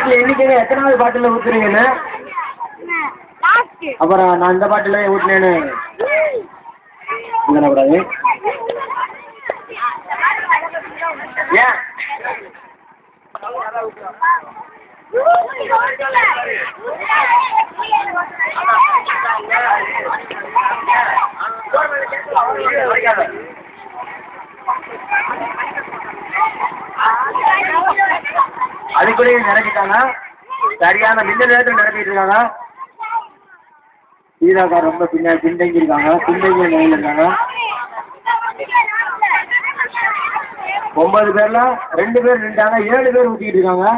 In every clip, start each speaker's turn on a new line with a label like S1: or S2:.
S1: பாட்டில் எண்ணிக்கைங்க எத்தனாவது பாட்டில் ஊற்றுறீங்கன்னு? அப்புறம் நான் இந்த பாட்டில் ஊற்றினேன்னு கூடாது. ஏன் அதுக்குள்ளேயே நிரப்பிட்டாங்க. சரியான மின்னல் நேரத்தில் நிரப்பிட்டு இருக்காங்க. சீதாக்கா ரொம்ப பின்தங்கி இருக்காங்க. பின்தங்கி நிலையில் இருக்காங்க. 9 பேர்ல 2 பேர் நின்றாங்க. 7 பேர் ஊற்றிக்கிட்டு இருக்காங்க.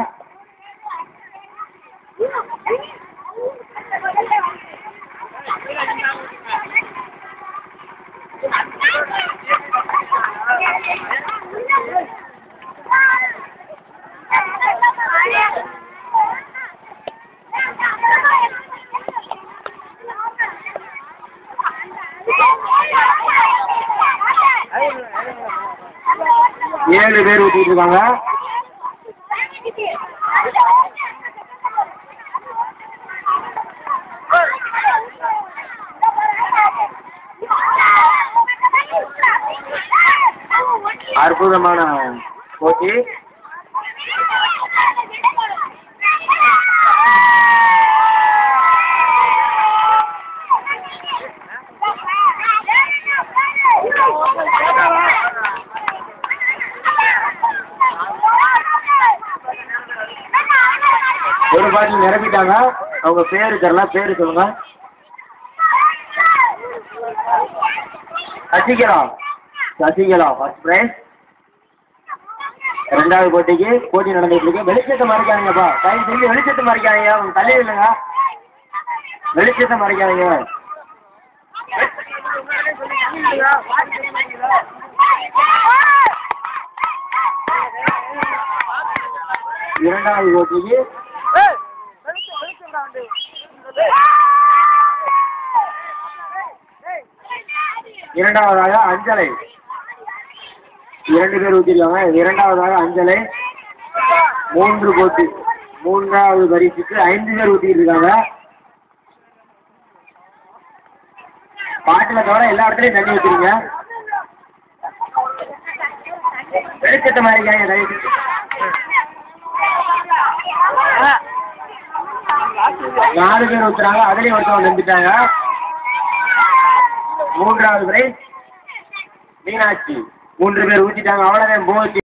S1: ஏழு பேர் ஊற்றிட்டு இருக்காங்க. அற்புதமான போட்டி. ஒரு பாட்டில் நிரப்பிட்டாங்க. அவங்க பேரு தரலாம். பேரு சொல்லுங்க. Sasikala first prize. 2வது போட்டிக்கு போட்டி நடந்துட்டு இருக்கு. வெளிச்சத்தை மறைக்காதீங்கப்பா. தயவு செஞ்சு வெளிச்சத்தை மறைக்காதீங்க. உங்க தள்ளி இல்லைங்க. வெளிச்சத்தை மறைக்காதீங்க. இரண்டாவது போட்டிக்கு இரண்டாவதாக அஞ்சலை 2 பேர் ஊற்றிருக்காங்க. இரண்டாவதாக அஞ்சலை 3 போட்டி. 3வது பரிசுக்கு 5 பேர் ஊற்றிட்டு இருக்காங்க. பாட்டில தவிர எல்லா இடத்துலையும் தண்ணி ஊற்றிருங்க. வெளிச்சத்தை மாதிரிக்காங்க. தயவு 4 பேர் ஊற்றுறாங்க. அதுலேயும் ஒருத்தவங்க நின்றுட்டாங்க. 3வது பிரைஸ் மீனாட்சி. 3 பேர் ஊற்றிட்டாங்க. அவ்வளோதான் போச்சு.